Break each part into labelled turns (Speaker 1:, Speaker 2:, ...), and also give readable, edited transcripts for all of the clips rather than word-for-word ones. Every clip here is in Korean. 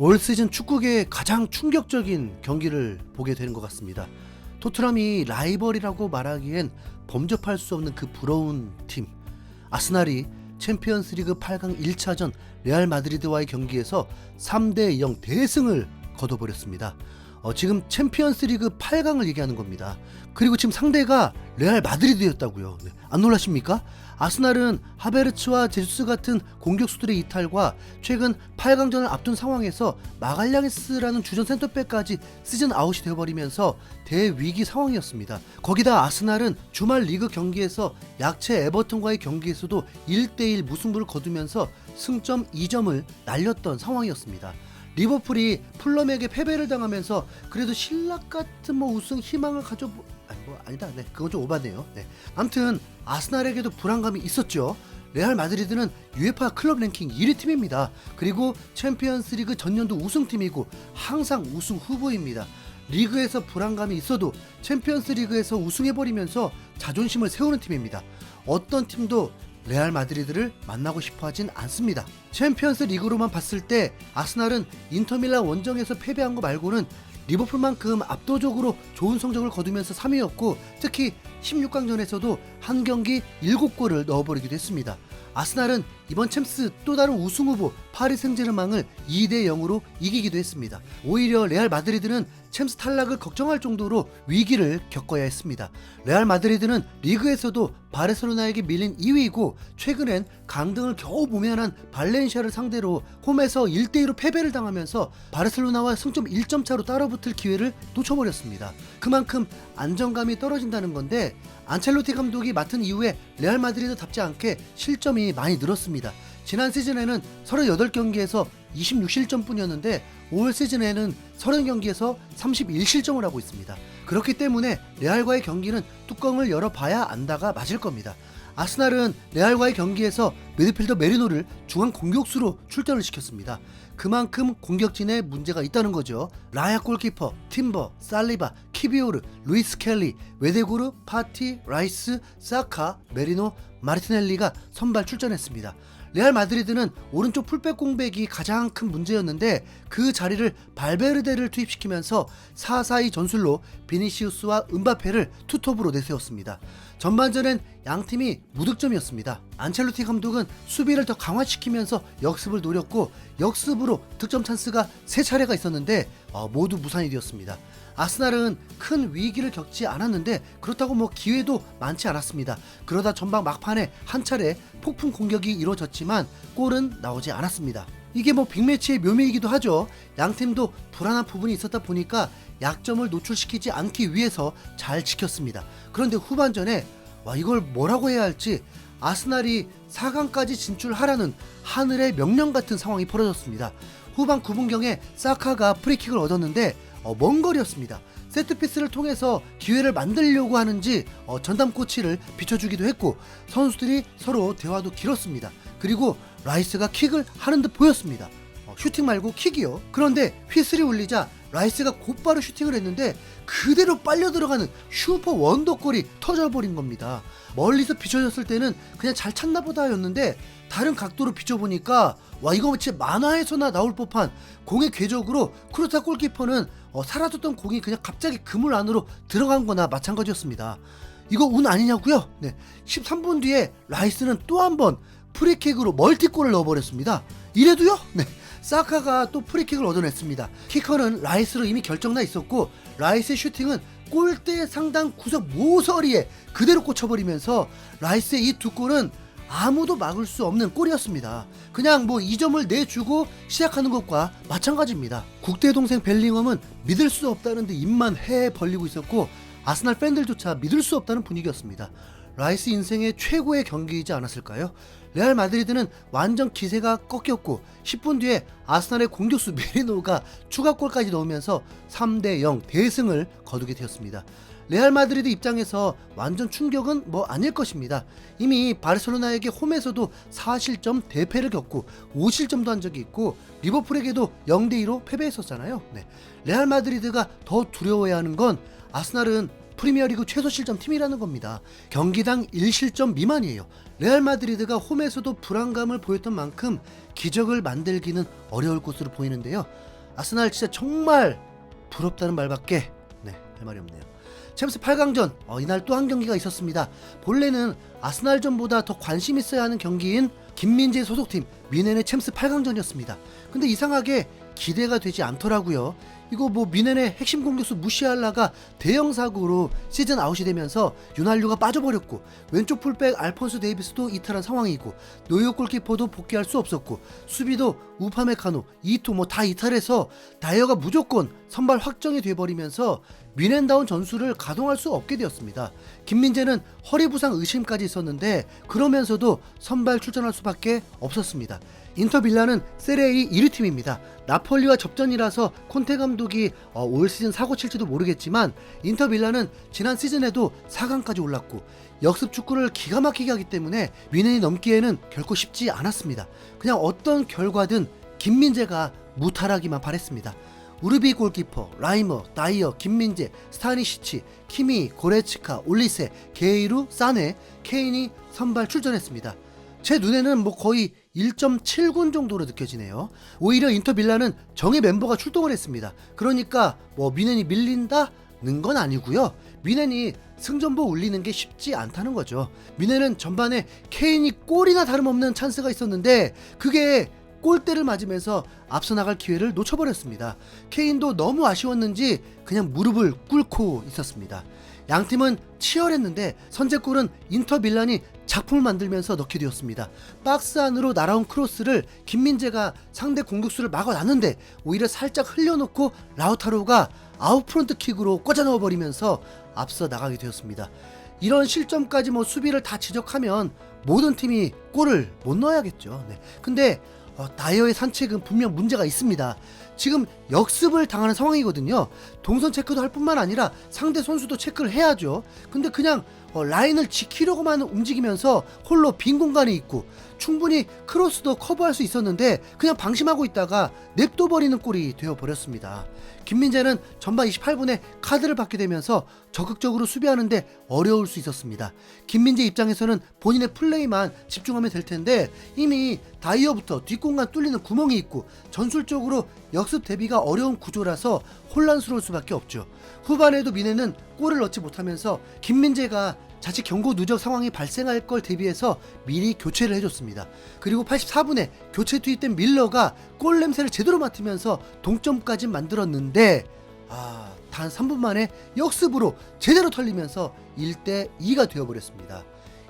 Speaker 1: 올 시즌 축구계의 가장 충격적인 경기를 보게 되는 것 같습니다. 토트넘이 라이벌이라고 말하기엔 범접할 수 없는 그 부러운 팀 아스날이 챔피언스리그 8강 1차전 레알 마드리드와의 경기에서 3대0 대승을 거둬버렸습니다. 지금 챔피언스리그 8강을 얘기하는 겁니다. 그리고 지금 상대가 레알 마드리드였다고요. 네. 안 놀라십니까? 아스날은 하베르츠와 제수스 같은 공격수들의 이탈과 최근 8강전을 앞둔 상황에서 마갈량스라는 주전 센터백까지 시즌 아웃이 되어버리면서 대위기 상황이었습니다. 거기다 아스날은 주말 리그 경기에서 약체 에버턴과의 경기에서도 1대1 무승부를 거두면서 승점 2점을 날렸던 상황이었습니다. 리버풀이 풀럼에게 패배를 당하면서 그래도 신락 같은 우승 희망을 아니다. 네, 그건 좀 오바네요. 네. 아무튼 아스날에게도 불안감이 있었죠. 레알 마드리드는 UEFA 클럽 랭킹 1위 팀입니다. 그리고 챔피언스리그 전년도 우승팀이고 항상 우승 후보입니다. 리그에서 불안감이 있어도 챔피언스리그에서 우승해버리면서 자존심을 세우는 팀입니다. 어떤 팀도 레알 마드리드를 만나고 싶어 하진 않습니다. 챔피언스 리그로만 봤을 때 아스날은 인터밀란 원정에서 패배한 거 말고는 리버풀만큼 압도적으로 좋은 성적을 거두면서 3위였고 특히 16강전에서도 한 경기 7골을 넣어버리기도 했습니다. 아스날은 이번 챔스 또 다른 우승 후보 파리 생제르맹을 2대0으로 이기기도 했습니다. 오히려 레알 마드리드는 챔스 탈락을 걱정할 정도로 위기를 겪어야 했습니다. 레알 마드리드는 리그에서도 바르셀로나에게 밀린 2위이고 최근엔 강등을 겨우 모면한 발렌시아를 상대로 홈에서 1대2로 패배를 당하면서 바르셀로나와 승점 1점 차로 따라붙을 기회를 놓쳐버렸습니다. 그만큼 안정감이 떨어진다는 건데 안첼로티 감독이 맡은 이후에 레알 마드리드답지 않게 실점이 많이 늘었습니다. 지난 시즌에는 38경기에서 26실점 뿐이었는데 올 시즌에는 30경기에서 31실점을 하고 있습니다. 그렇기 때문에 레알과의 경기는 뚜껑을 열어봐야 안다가 맞을 겁니다. 아스날은 레알과의 경기에서 미드필더 메리노를 중앙 공격수로 출전을 시켰습니다. 그만큼 공격진에 문제가 있다는 거죠. 라야 골키퍼, 팀버, 살리바, 키비오르, 루이스 켈리, 웨데구르, 파티, 라이스, 사카, 메리노, 마르티넬리가 선발 출전했습니다. 레알 마드리드는 오른쪽 풀백 공백이 가장 큰 문제였는데 그 자리를 발베르데를 투입시키면서 4-4-2 전술로 비니시우스와 은바페를 투톱으로 내세웠습니다. 전반전엔 양팀이 무득점이었습니다. 안첼로티 감독은 수비를 더 강화시키면서 역습을 노렸고 역습으로 득점 찬스가 3차례가 있었는데 모두 무산이 되었습니다. 아스날은 큰 위기를 겪지 않았는데 그렇다고 기회도 많지 않았습니다. 그러다 전반 막판에 한 차례 폭풍 공격이 이루어졌지만 골은 나오지 않았습니다. 이게 빅매치의 묘미이기도 하죠. 양팀도 불안한 부분이 있었다 보니까 약점을 노출시키지 않기 위해서 잘 지켰습니다. 그런데 후반전에 이걸 뭐라고 해야 할지 아스날이 4강까지 진출하라는 하늘의 명령 같은 상황이 벌어졌습니다. 후반 9분경에 사카가 프리킥을 얻었는데 먼 거리였습니다. 세트피스를 통해서 기회를 만들려고 하는지 전담 코치를 비춰주기도 했고 선수들이 서로 대화도 길었습니다. 그리고 라이스가 킥을 하는 듯 보였습니다. 슈팅 말고 킥이요. 그런데 휘슬이 울리자 라이스가 곧바로 슈팅을 했는데 그대로 빨려 들어가는 슈퍼 원더골이 터져버린 겁니다. 멀리서 비춰졌을 때는 그냥 잘 찼나 보다였는데 다른 각도로 비춰보니까 이거 진짜 만화에서나 나올 법한 공의 궤적으로 크루타 골키퍼는 사라졌던 공이 그냥 갑자기 그물 안으로 들어간 거나 마찬가지였습니다. 이거 운 아니냐고요? 네. 13분 뒤에 라이스는 또 한 번 프리킥으로 멀티골을 넣어버렸습니다. 이래도요? 네. 사카가 또 프리킥을 얻어냈습니다. 키커는 라이스로 이미 결정나 있었고 라이스의 슈팅은 골대 상단 구석 모서리에 그대로 꽂혀버리면서 라이스의 이 두 골은 아무도 막을 수 없는 골이었습니다. 그냥 2점을 내주고 시작하는 것과 마찬가지입니다. 국대 동생 벨링엄은 믿을 수 없다는데 입만 해 벌리고 있었고 아스날 팬들조차 믿을 수 없다는 분위기였습니다. 라이스 인생의 최고의 경기이지 않았을까요? 레알 마드리드는 완전 기세가 꺾였고 10분 뒤에 아스날의 공격수 메리노가 추가골까지 넣으면서 3대0 대승을 거두게 되었습니다. 레알 마드리드 입장에서 완전 충격은 아닐 것입니다. 이미 바르셀로나에게 홈에서도 4실점 대패를 겪고 5실점도 한 적이 있고 리버풀에게도 0대2로 패배했었잖아요. 네. 레알 마드리드가 더 두려워해야 하는 건 아스날은 프리미어리그 최소 실점 팀이라는 겁니다. 경기당 1실점 미만이에요. 레알 마드리드가 홈에서도 불안감을 보였던 만큼 기적을 만들기는 어려울 것으로 보이는데요. 아스날 진짜 정말 부럽다는 말밖에 할 말이 없네요. 챔스 8강전 이날 또 한 경기가 있었습니다. 본래는 아스날전보다 더 관심 있어야 하는 경기인 김민재 소속팀 뮌헨의 챔스 8강전이었습니다. 근데 이상하게 기대가 되지 않더라고요. 이거 뭐 뮌헨의 핵심 공격수 무시알라가 대형 사고로 시즌 아웃이 되면서 유날류가 빠져버렸고, 왼쪽 풀백 알폰소 데이비스도 이탈한 상황이고, 노이어 골키퍼도 복귀할 수 없었고, 수비도 우파메카노, 이토 다 이탈해서 다이어가 무조건 선발 확정이 돼버리면서 뮌헨다운 전술을 가동할 수 없게 되었습니다. 김민재는 허리 부상 의심까지 있었는데 그러면서도 선발 출전할 수밖에 없었습니다. 인터 밀란은 세레A 1위 팀입니다. 나폴리와 접전이라서 콘테 감독이 올 시즌 사고 칠지도 모르겠지만, 인터 밀란은 지난 시즌에도 4강까지 올랐고 역습 축구를 기가 막히게 하기 때문에 뮌헨이 넘기에는 결코 쉽지 않았습니다. 그냥 어떤 결과든 김민재가 무탈하기만 바랬습니다. 우르비 골키퍼, 라이머, 다이어, 김민재, 스타니시치, 키미, 고레츠카, 올리세, 게이루, 사네, 케인이 선발 출전했습니다. 제 눈에는 거의 1.7군 정도로 느껴지네요. 오히려 인터 밀란은 정예 멤버가 출동을 했습니다. 그러니까 뮌헨이 밀린다는 건 아니고요. 뮌헨이 승전보 올리는 게 쉽지 않다는 거죠. 뮌헨은 전반에 케인이 골이나 다름없는 찬스가 있었는데 그게 골대를 맞으면서 앞서 나갈 기회를 놓쳐버렸습니다. 케인도 너무 아쉬웠는지 그냥 무릎을 꿇고 있었습니다. 양팀은 치열했는데 선제골은 인터 밀란이 작품을 만들면서 넣게 되었습니다. 박스 안으로 날아온 크로스를 김민재가 상대 공격수를 막아놨는데 오히려 살짝 흘려놓고 라우타로가 아웃프론트 킥으로 꽂아 넣어버리면서 앞서 나가게 되었습니다. 이런 실점까지 수비를 다 지적하면 모든 팀이 골을 못 넣어야겠죠. 근데 다이어의 산책은 분명 문제가 있습니다. 지금 역습을 당하는 상황이거든요. 동선 체크도 할 뿐만 아니라 상대 선수도 체크를 해야죠. 근데 그냥 라인을 지키려고만 움직이면서 홀로 빈 공간이 있고, 충분히 크로스도 커버할 수 있었는데 그냥 방심하고 있다가 냅둬버리는 꼴이 되어버렸습니다. 김민재는 전반 28분에 카드를 받게 되면서 적극적으로 수비하는데 어려울 수 있었습니다. 김민재 입장에서는 본인의 플레이만 집중하면 될 텐데 이미 다이어부터 뒷공간 뚫리는 구멍이 있고 전술적으로 역습 대비가 어려운 구조라서 혼란스러울 수밖에 없죠. 후반에도 뮌헨은 골을 넣지 못하면서 김민재가 자칫 경고 누적 상황이 발생할 걸 대비해서 미리 교체를 해줬습니다. 그리고 84분에 교체 투입된 밀러가 골 냄새를 제대로 맡으면서 동점까지 만들었는데 단 3분 만에 역습으로 제대로 털리면서 1대2가 되어버렸습니다.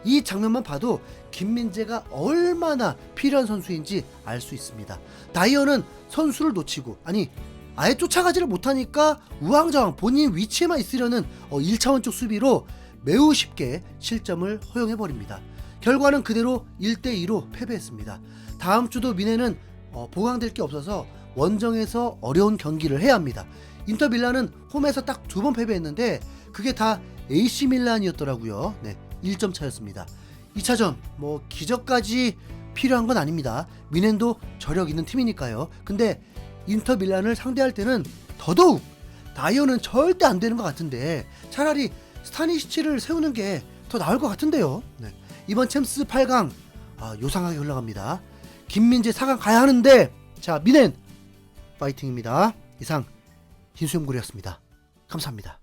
Speaker 1: 이 장면만 봐도 김민재가 얼마나 필요한 선수인지 알 수 있습니다. 다이어는 선수를 놓치고 아예 쫓아가지를 못하니까 우왕좌왕 본인 위치에만 있으려는 1차원적 수비로 매우 쉽게 실점을 허용해버립니다. 결과는 그대로 1대2로 패배했습니다. 다음 주도 뮌헨은 보강될 게 없어서 원정에서 어려운 경기를 해야 합니다. 인터 밀란은 홈에서 딱 2번 패배했는데 그게 다 AC 밀란이었더라고요. 1점 차였습니다. 2차전 기적까지 필요한 건 아닙니다. 뮌헨도 저력 있는 팀이니까요. 근데 인터 밀란을 상대할 때는 더더욱 다이어는 절대 안 되는 것 같은데 차라리 스타니시치를 세우는 게 더 나을 것 같은데요. 이번 챔스 8강 요상하게 흘러갑니다. 김민재 4강 가야 하는데 자 뮌헨 파이팅입니다. 이상 흰수염고리였습니다. 감사합니다.